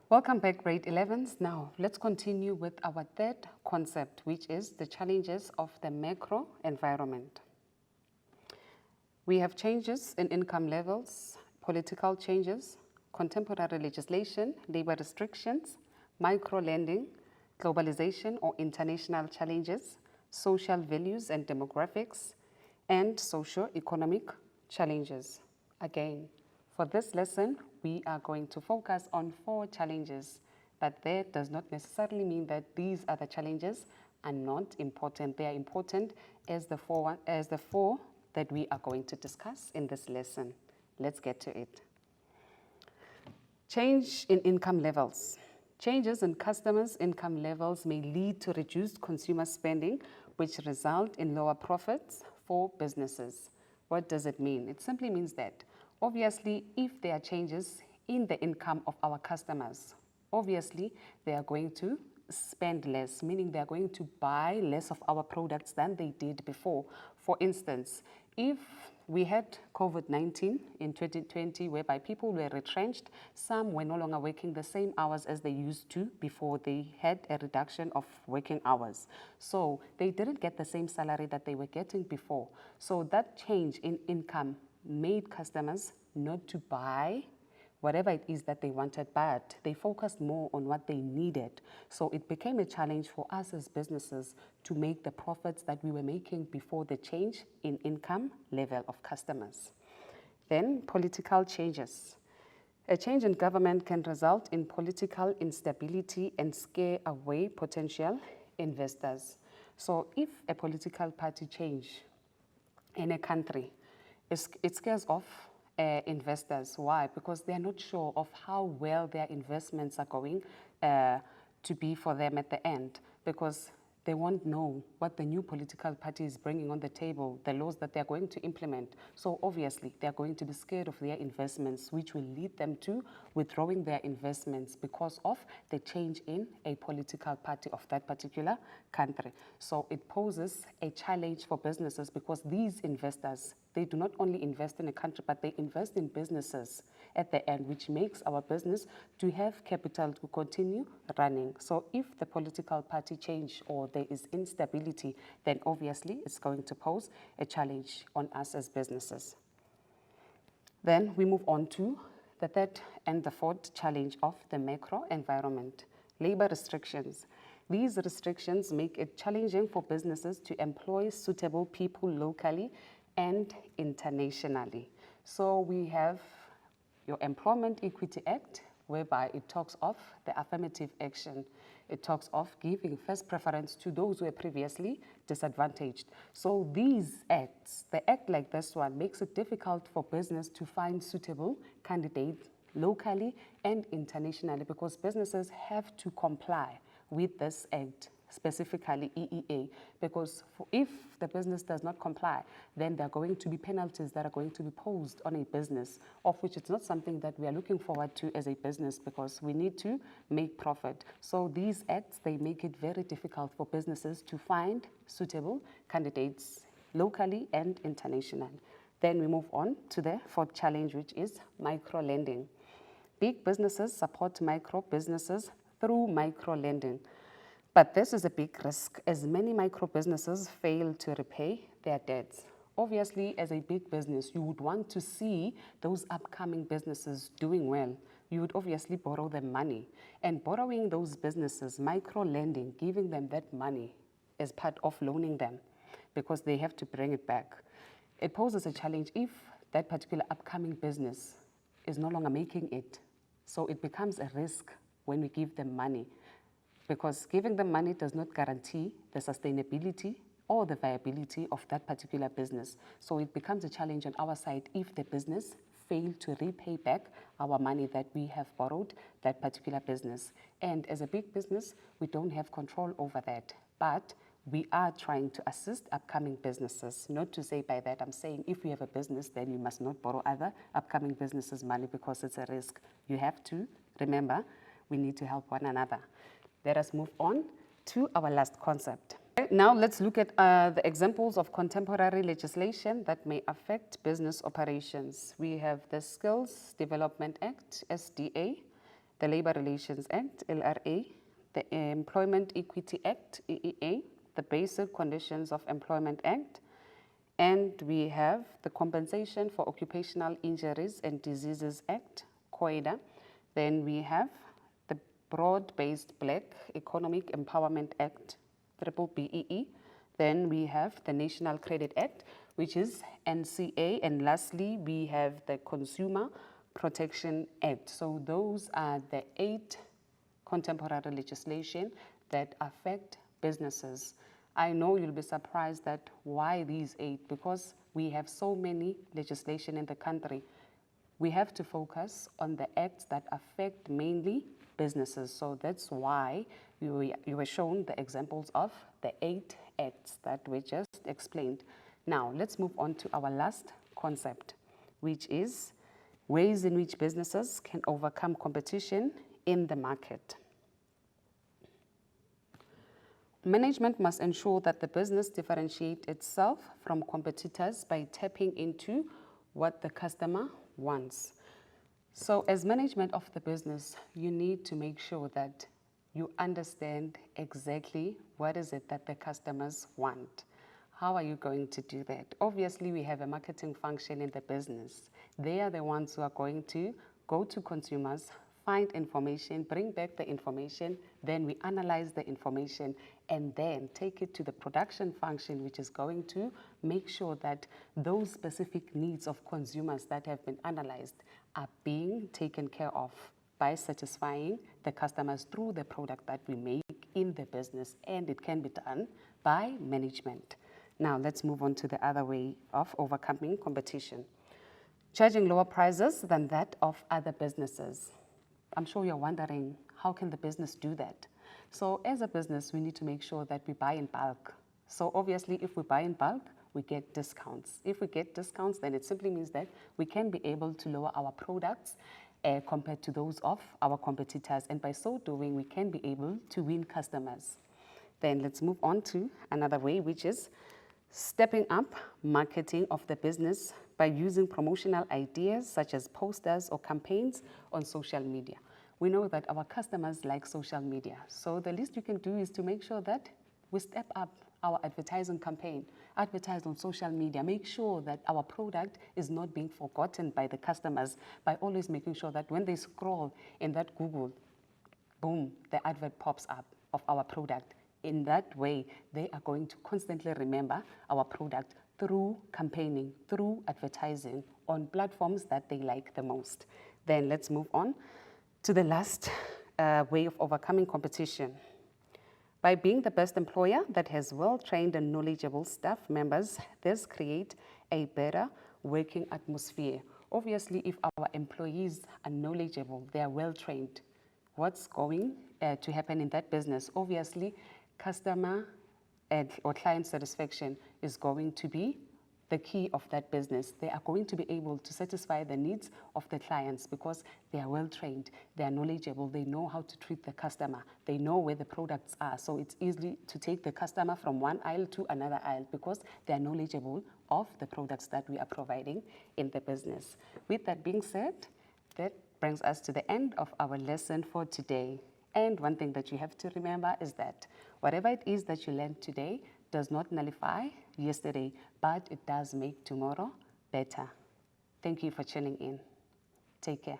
Welcome back, grade 11s. Now, let's continue with our third concept, which is the challenges of the macro environment. We have changes in income levels, political changes, contemporary legislation, labor restrictions, micro-lending, globalization or international challenges, social values and demographics, and socio-economic challenges. Again, for this lesson, we are going to focus on 4 challenges, but that does not necessarily mean that these other challenges are not important. They are important as the four that we are going to discuss in this lesson. Let's get to it. Change in income levels. Changes in customers' income levels may lead to reduced consumer spending, which result in lower profits for businesses. What does it mean? It simply means that, obviously, if there are changes in the income of our customers, obviously, they are going to spend less, meaning they are going to buy less of our products than they did before. For instance, if we had COVID-19 in 2020, whereby people were retrenched, some were no longer working the same hours as they used to before they had a reduction of working hours. So they didn't get the same salary that they were getting before. So that change in income made customers not to buy whatever it is that they wanted, but they focused more on what they needed. So it became a challenge for us as businesses to make the profits that we were making before the change in income level of customers. Then political changes. A change in government can result in political instability and scare away potential investors. So if a political party change in a country, it scares off investors. Why? Because they are not sure of how well their investments are going to be for them at the end, because they won't know what the new political party is bringing on the table, the laws that they're going to implement. So obviously, they're going to be scared of their investments, which will lead them to withdrawing their investments because of the change in a political party of that particular country. So it poses a challenge for businesses, because these investors, they do not only invest in a country, but they invest in businesses at the end, which makes our business to have capital to continue running. So if the political party change or there is instability, then obviously it's going to pose a challenge on us as businesses. Then we move on to the third and the fourth challenge of the macro environment: labor restrictions. These restrictions make it challenging for businesses to employ suitable people locally and internationally. So we have your Employment Equity Act, whereby it talks of the affirmative action. It talks of giving first preference to those who are previously disadvantaged. So these acts, the act like this one, makes it difficult for business to find suitable candidates locally and internationally, because businesses have to comply with this act, specifically EEA, because if the business does not comply, then there are going to be penalties that are going to be posed on a business, of which it's not something that we are looking forward to as a business, because we need to make profit. So these acts, they make it very difficult for businesses to find suitable candidates locally and internationally. Then we move on to the fourth challenge, which is micro-lending. Big businesses support micro businesses through micro-lending. But this is a big risk, as many micro businesses fail to repay their debts. Obviously, as a big business, you would want to see those upcoming businesses doing well. You would obviously borrow them money. And borrowing those businesses, micro-lending, giving them that money as part of loaning them, because they have to bring it back. It poses a challenge if that particular upcoming business is no longer making it. So it becomes a risk when we give them money, because giving them money does not guarantee the sustainability or the viability of that particular business. So it becomes a challenge on our side if the business failed to repay back our money that we have borrowed that particular business. And as a big business, we don't have control over that. But we are trying to assist upcoming businesses. Not to say by that I'm saying if you have a business, then you must not borrow other upcoming businesses money, because it's a risk. You have to remember, we need to help one another. Let us move on to our last concept. Now let's look at the examples of contemporary legislation that may affect business operations. We have the Skills Development Act, SDA, the Labor Relations Act, LRA, the Employment Equity Act, EEA, the Basic Conditions of Employment Act, and we have the Compensation for Occupational Injuries and Diseases Act, COIDA. Then we have the Broad-Based Black Economic Empowerment Act, BBEE. Then we have the National Credit Act, which is NCA. And lastly, we have the Consumer Protection Act. So those are the 8 contemporary legislation that affect businesses. I know you'll be surprised that why these 8, because we have so many legislation in the country. We have to focus on the acts that affect mainly businesses. So that's why you were shown the examples of the 8 acts that we just explained. Now, let's move on to our last concept, which is ways in which businesses can overcome competition in the market. Management must ensure that the business differentiates itself from competitors by tapping into what the customer wants. So as management of the business, you need to make sure that you understand exactly what is it that the customers want. How are you going to do that? Obviously, we have a marketing function in the business. They are the ones who are going to go to consumers, find information, bring back the information, then we analyze the information and then take it to the production function, which is going to make sure that those specific needs of consumers that have been analyzed are being taken care of by satisfying the customers through the product that we make in the business, and it can be done by management. Now let's move on to the other way of overcoming competition. Charging lower prices than that of other businesses. I'm sure you're wondering, how can the business do that? So as a business, we need to make sure that we buy in bulk. So obviously, if we buy in bulk, we get discounts. If we get discounts, then it simply means that we can be able to lower our products compared to those of our competitors. And by so doing, we can be able to win customers. Then let's move on to another way, which is stepping up marketing of the business by using promotional ideas such as posters or campaigns on social media. We know that our customers like social media. So the least you can do is to make sure that we step up our advertising campaign, advertise on social media, make sure that our product is not being forgotten by the customers by always making sure that when they scroll in that Google, boom, the advert pops up of our product. In that way, they are going to constantly remember our product through campaigning, through advertising on platforms that they like the most. Then let's move on to the last way of overcoming competition. By being the best employer that has well-trained and knowledgeable staff members, this creates a better working atmosphere. Obviously, if our employees are knowledgeable, they are well-trained, what's going to happen in that business? Obviously, customer or client satisfaction is going to be the key of that business. They are going to be able to satisfy the needs of the clients because they are well trained, they are knowledgeable, they know how to treat the customer, they know where the products are. So it's easy to take the customer from one aisle to another aisle because they are knowledgeable of the products that we are providing in the business. With that being said, that brings us to the end of our lesson for today. And one thing that you have to remember is that whatever it is that you learned today does not nullify yesterday, but it does make tomorrow better. Thank you for tuning in. Take care.